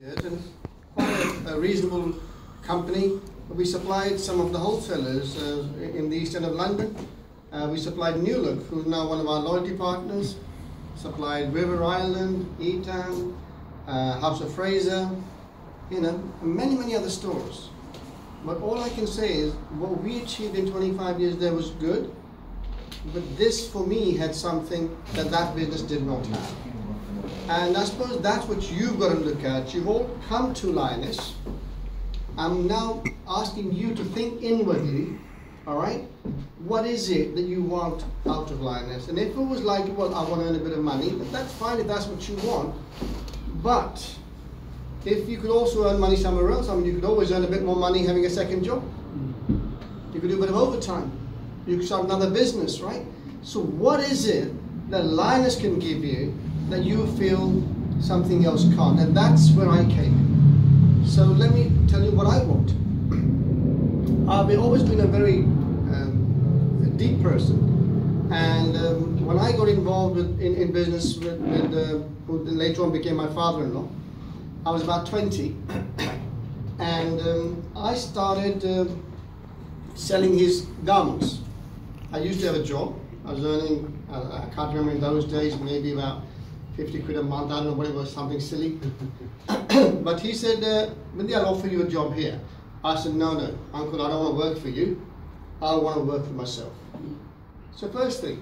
And quite a reasonable company. We supplied some of the wholesalers in the east end of London. We supplied New Look, who's now one of our loyalty partners. Supplied River Island, Eton, House of Fraser, many other stores. But all I can say is what we achieved in 25 years there was good, but this for me had something that that business did not have. And I suppose that's what you've got to look at. You've all come to Lyconet. I'm now asking you to think inwardly, all right? What is it that you want out of Lyconet? And if it was like, well, I want to earn a bit of money, that's fine if that's what you want. But if you could also earn money somewhere else, I mean, you could always earn a bit more money having a second job. You could do a bit of overtime. You could start another business, right? So what is it that Lyconet can give you that you feel something else can't? And that's where I came in. So let me tell you what I want. I've always been a very deep person, and when I got involved in business with who later on became my father-in-law, I was about 20, and I started selling his garments. I used to have a job. I was earning, I can't remember in those days, maybe about 50 quid a month, I don't know what it was, something silly. But he said, Bindy, I'll offer you a job here. I said, no, uncle, I don't want to work for you. I want to work for myself. So first thing,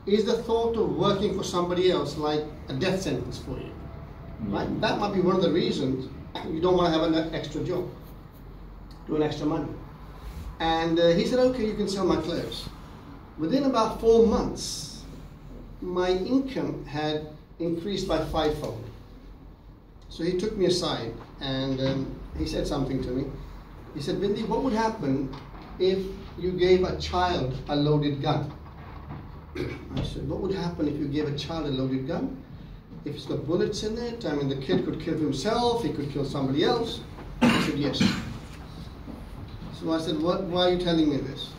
is the thought of working for somebody else like a death sentence for you? Right? That might be one of the reasons you don't want to have an extra job, do an extra money. And he said, okay, you can sell my clothes. Within about 4 months, my income had increased by 5-fold. So he took me aside and he said something to me. He said, Bindy, what would happen if you gave a child a loaded gun? I said, what would happen if you gave a child a loaded gun? If it's got bullets in it, I mean, the kid could kill himself, he could kill somebody else. He said, yes. So I said, why are you telling me this?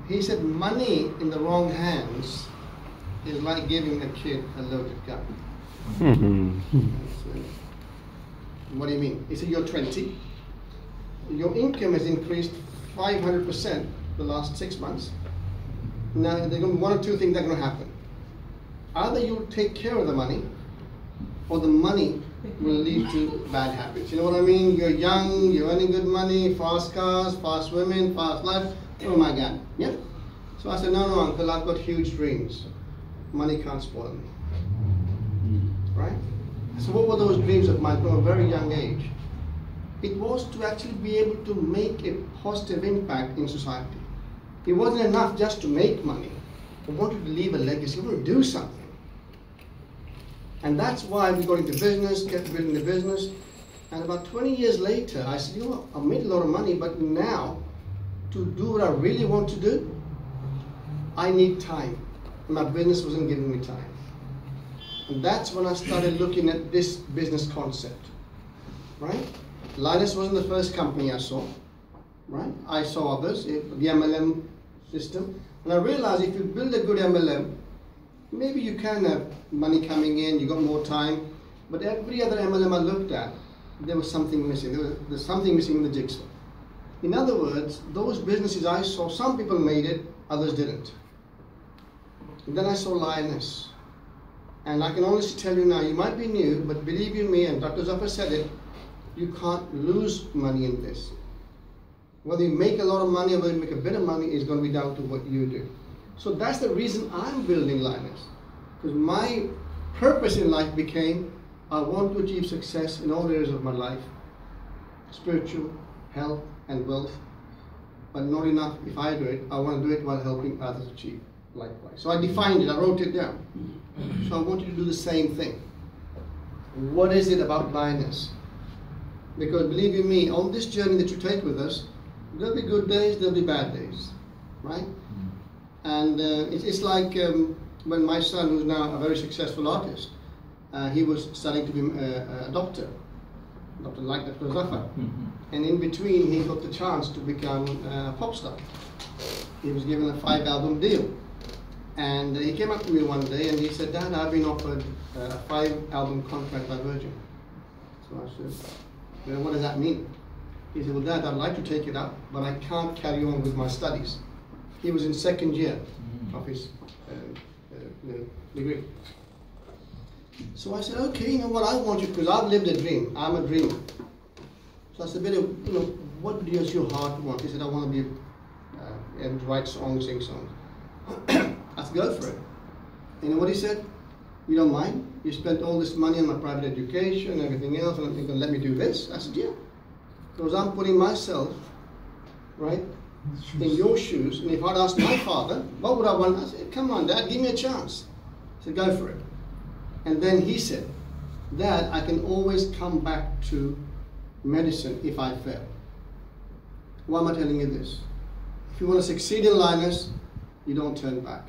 He said, money in the wrong hands is like giving a kid a loaded gun. So, what do you mean? He said, you're 20. Your income has increased 500% the last 6 months. Now, there are going to be one or two things that are going to happen. Either you take care of the money, or the money will lead to bad habits. You know what I mean? You're young, you're earning good money, fast cars, fast women, fast life. Oh my God, yeah? So I said, no, uncle, I've got huge dreams. Money can't spoil me, right? So what were those dreams of mine from a very young age? It was to actually be able to make a positive impact in society. It wasn't enough just to make money. I wanted to leave a legacy, I wanted to do something. And that's why we got into business, kept building the business. And about 20 years later, I said, I've made a lot of money, but now, to do what I really want to do, I need time. And my business wasn't giving me time. And that's when I started looking at this business concept, right? Lyconet wasn't the first company I saw, right? I saw others, the MLM system. And I realized if you build a good MLM, maybe you can have money coming in, you got more time, but every other MLM I looked at, there was something missing. There's something missing in the jigsaw. In other words, those businesses I saw, some people made it, others didn't. And then I saw Lyconet. And I can honestly tell you now, you might be new, but believe you me, and Dr. Zafar said it, you can't lose money in this. Whether you make a lot of money or whether you make a bit of money is going to be down to what you do. So that's the reason I'm building Lyconet. Because my purpose in life became, I want to achieve success in all areas of my life. Spiritual, health, and wealth. But not enough if I do it, I want to do it while helping others achieve likewise. So I defined it, I wrote it down. So I want you to do the same thing. What is it about Lyconet? Because believe you me, on this journey that you take with us, there'll be good days, there'll be bad days, right? And it's like when my son, who's now a very successful artist, he was studying to be a doctor like Dr. Zafar. And in between, he got the chance to become a pop star. He was given a 5-album deal. And he came up to me one day and he said, Dad, I've been offered a 5-album contract by Virgin. So I said, well, what does that mean? He said, well, Dad, I'd like to take it up, but I can't carry on with my studies. He was in second year of his degree. So I said, okay, you know what, I want you, because I've lived a dream. I'm a dreamer. So I said, what does your heart want? He said, I want to be able to write songs, sing songs. I said, go for it. You know what he said? You don't mind? You spent all this money on my private education and everything else, and you're going to let me do this? I said, yeah. Because I'm putting myself, right, in your shoes. And if I'd asked my father, what would I want? I said, come on, Dad, give me a chance. He said, go for it. And then he said, Dad, I can always come back to medicine if I fail. Why am I telling you this? If you want to succeed in Linus, you don't turn back.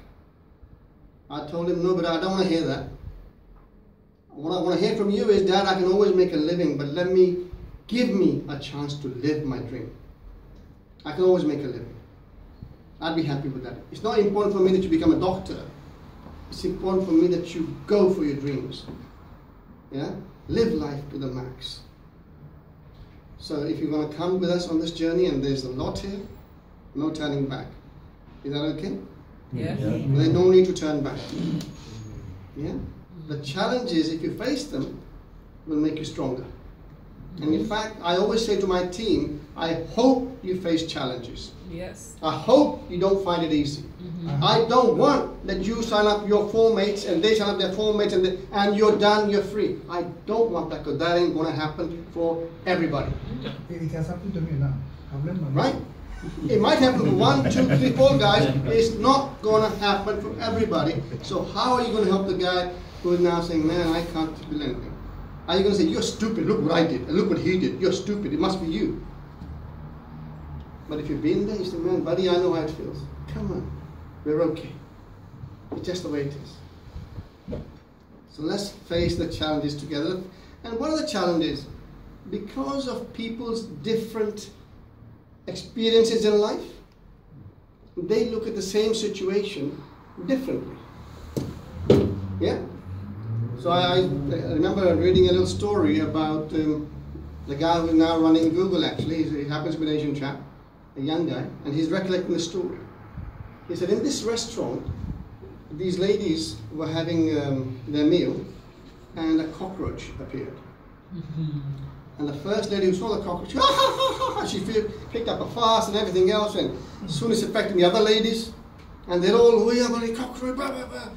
I told him, no, but I don't want to hear that. What I want to hear from you is, Dad, I can always make a living, but give me a chance to live my dream. I can always make a living. I'd be happy with that. It's not important for me that you become a doctor. It's important for me that you go for your dreams. Yeah? Live life to the max. So if you're going to come with us on this journey, and there's a lot here, no turning back. Is that okay? Yeah. There's no need to turn back. Yeah? The challenge is, if you face them, will make you stronger. And in fact, I always say to my team, I hope you face challenges. Yes. I hope you don't find it easy. I don't want that you sign up your 4 mates and they sign up their 4 mates and you're done, you're free. I don't want that, because that ain't going to happen for everybody. Right? It might happen for 1, 2, 3, 4 guys. It's not going to happen for everybody. So how are you going to help the guy who is now saying, man, I can't build anything? Are you going to say, you're stupid, look what I did, and look what he did, you're stupid, it must be you. But if you've been there, you say, man, buddy, I know how it feels. Come on, we're okay. It's just the way it is. So let's face the challenges together. And what are the challenges? Because of people's different experiences in life, they look at the same situation differently. Yeah? So I remember reading a little story about the guy who's now running Google, actually. He happens to be an Asian chap, a young guy, and he's recollecting the story. He said, in this restaurant, these ladies were having their meal, and a cockroach appeared. And the first lady who saw the cockroach, she picked up a fuss and everything else, and soon it's affecting the other ladies, and they're all, we have a cockroach, blah, blah, blah.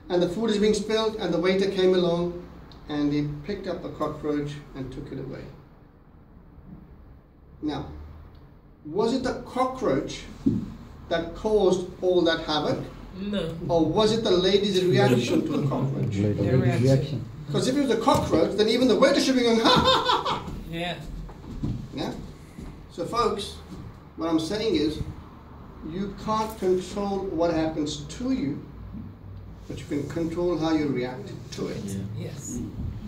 And the food is being spilled, and the waiter came along, and he picked up the cockroach and took it away. Now, was it the cockroach that caused all that havoc? No. Or was it the lady's reaction to the cockroach? Their reaction. Because if it was a cockroach, then even the waiter should be going, ha ha ha ha! Yeah. Yeah? So folks, what I'm saying is, you can't control what happens to you, but you can control how you react to it. Yeah. Yes.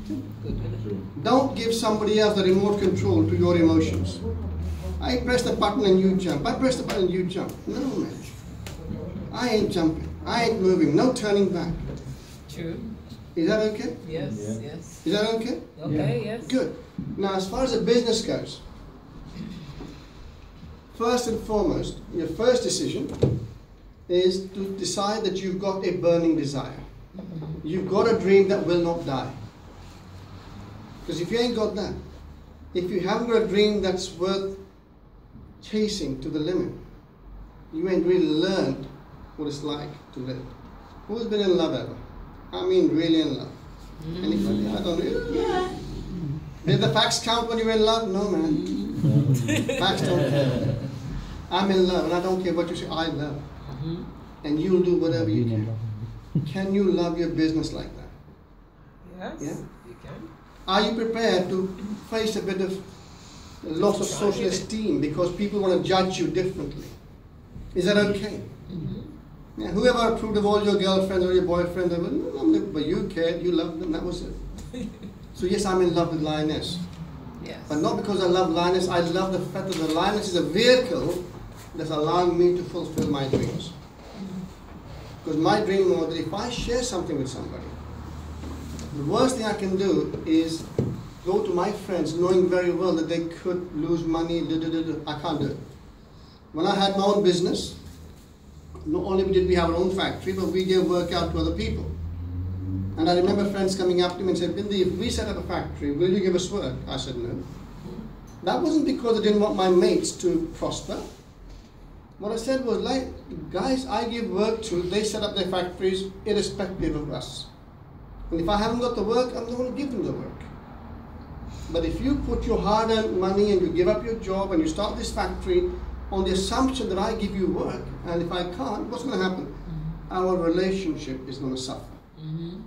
Good. Don't give somebody else the remote control to your emotions. I press the button and you jump. I press the button and you jump. No, man. I ain't jumping. I ain't moving. No turning back. True. Is that okay? Yes. Yeah. Yes. Is that okay? Okay. Yes. Good. Now, as far as the business goes, first and foremost, your first decision is to decide that you've got a burning desire. You've got a dream that will not die. Because if you ain't got that, if you haven't got a dream that's worth chasing to the limit, you ain't really learned what it's like to live. Who's been in love ever? I mean, really in love. Anybody? I don't really. Yeah. Did the facts count when you were in love? No, man. Facts don't count. I'm in love, and I don't care what you say. I love. And you'll do whatever you can. Can you love your business like that? Yes. Yeah? You can. Are you prepared to face a bit of loss of social esteem because people want to judge you differently? Is that okay? Yeah, whoever approved of all your girlfriends or your boyfriends, but you cared, you loved them, that was it. So yes, I'm in love with Lioness. Yes. But not because I love Lioness, I love the fact that the Lioness is a vehicle that's allowing me to fulfill my dreams. Because my dream was that if I share something with somebody, the worst thing I can do is go to my friends knowing very well that they could lose money. I can't do it. When I had my own business, not only did we have our own factory, but we gave work out to other people. And I remember friends coming up to me and said, Bindy, if we set up a factory, will you give us work? I said no. That wasn't because I didn't want my mates to prosper. What I said was, like, guys I give work to, they set up their factories irrespective of us. And if I haven't got the work, I'm not going to give them the work. But if you put your hard-earned money and you give up your job and you start this factory on the assumption that I give you work, and if I can't, what's going to happen? Mm-hmm. Our relationship is going to suffer. Mm-hmm.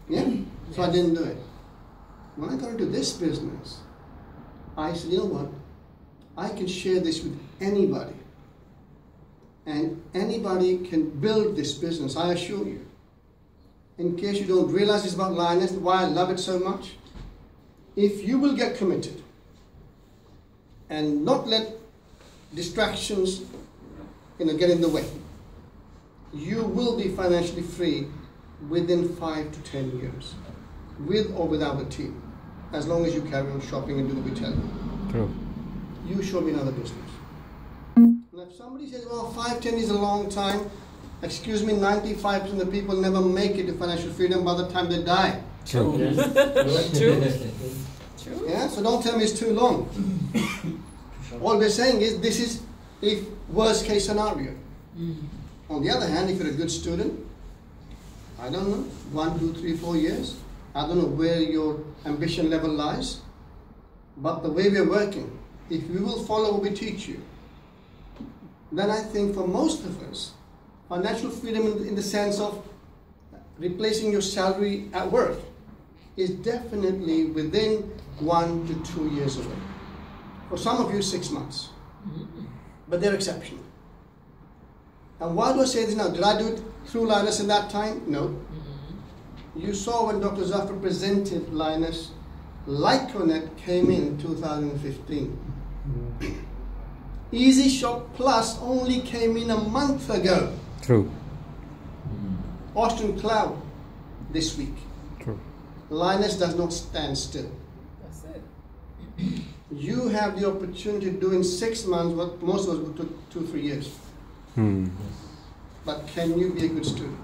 Yeah? So I didn't do it. When I got into this business, I said, you know what? I can share this with anybody. And anybody can build this business, I assure you. In case you don't realize this about Lyconet, why I love it so much, if you will get committed and not let distractions get in the way, you will be financially free within 5 to 10 years, with or without a team, as long as you carry on shopping and do what we tell you. True. You show me another business. And if somebody says, well, 5, 10 is a long time, excuse me, 95% of the people never make it to financial freedom by the time they die. True. True. True. Yeah, so don't tell me it's too long. All we're saying is this is a worst case scenario. On the other hand, if you're a good student, I don't know, 1, 2, 3, 4 years, I don't know where your ambition level lies, but the way we're working, if you will follow what we teach you, then I think for most of us, financial freedom in the sense of replacing your salary at work is definitely within 1 to 2 years away. For some of you, 6 months. But they're exceptional. And why do I say this now? Did I do it through Lyconet in that time? No. You saw when Dr. Zafar presented Lyconet came in 2015. Easy Shop Plus only came in a month ago. True. Austin Cloud this week. True. Lyconet does not stand still. That's it. You have the opportunity to do in 6 months what most of us would took 2 or 3 years. But can you be a good student?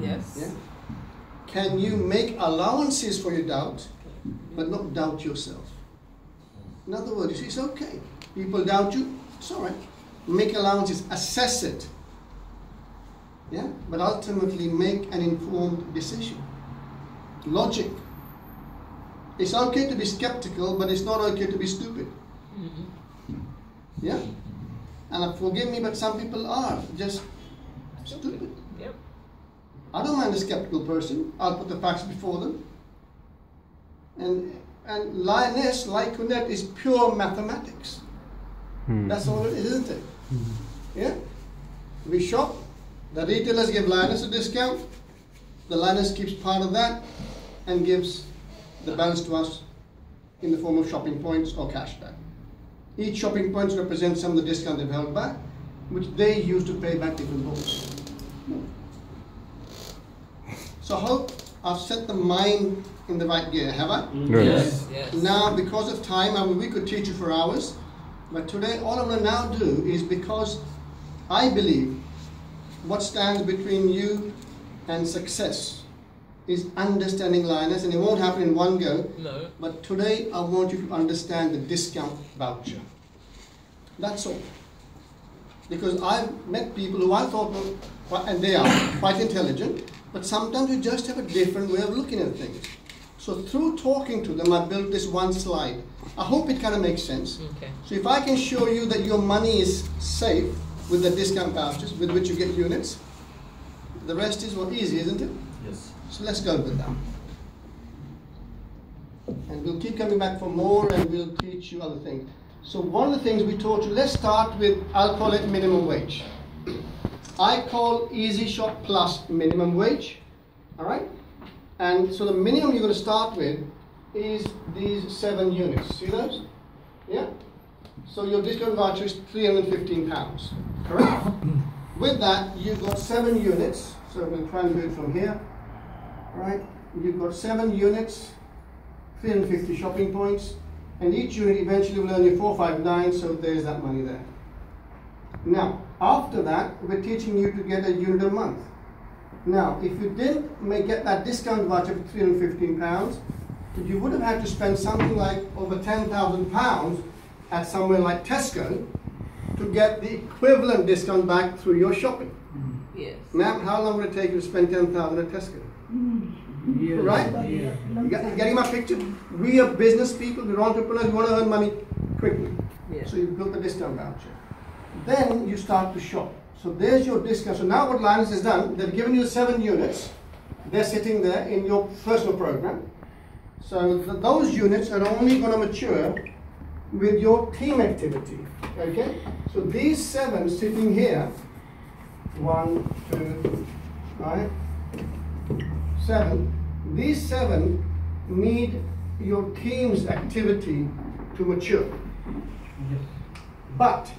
Yes. Yeah? Can you make allowances for your doubt, but not doubt yourself? In other words, you see, it's okay. People doubt you, it's all right. Make allowances, assess it. Yeah? But ultimately make an informed decision. Logic. It's okay to be skeptical, but it's not okay to be stupid. Yeah? And forgive me, but some people are just stupid. Yep. I don't mind a skeptical person. I'll put the facts before them. And Lyconet is pure mathematics. That's all it is, isn't it? Yeah? We shop. The retailers give Lyconet a discount. The Lyconet keeps part of that and gives the balance to us in the form of shopping points or cashback. Each shopping point represents some of the discount they've held back, which they use to pay back different books. So I hope I've set the mind in the right gear, have I? Yes. Yes. Now, because of time, we could teach you for hours, but today all I'm going to now do is, because I believe what stands between you and success is understanding Lyconet, and it won't happen in one go. No. But today I want you to understand the discount voucher. That's all. Because I've met people who I thought were, and they are, quite intelligent, but sometimes you just have a different way of looking at things. So through talking to them, I built this one slide. I hope it kind of makes sense. Okay. So if I can show you that your money is safe with the discount vouchers with which you get units, the rest is easy, isn't it? Yes. So let's go with that. And we'll keep coming back for more, and we'll teach you other things. So one of the things we taught you, let's start with, I'll call it minimum wage. I call Easy Shop Plus minimum wage. All right? And so the minimum you're going to start with is these 7 units. See those? Yeah? So your discount voucher is £315. Correct? With that, you've got 7 units. So we'll try and do it from here. Right? You've got 7 units 350 shopping points, and each unit eventually will earn you 459, so there's that money there. Now, after that, we're teaching you to get a unit a month. Now, if you didn't get that discount voucher for £315, you would have had to spend something like over £10,000 at somewhere like Tesco to get the equivalent discount back through your shopping. Yes. Ma'am, how long would it take you to spend £10,000 at Tesco? Yes. Right? Yeah. You getting my picture? We are business people, we're entrepreneurs, we want to earn money quickly. Yeah. So you build a discount voucher. Then you start to shop. So there's your discount. So now what Linus has done, they've given you 7 units. They're sitting there in your personal program. So those units are only going to mature with your team activity. Okay? So these 7 sitting here, 1, 2, right? 7. These 7 need your team's activity to mature. Yes. But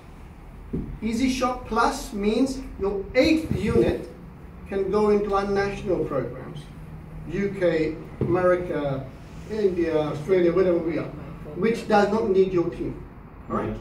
Easy Shop Plus means your 8th unit can go into our national programs. UK, America, India, Australia, wherever we are, which does not need your team. All right?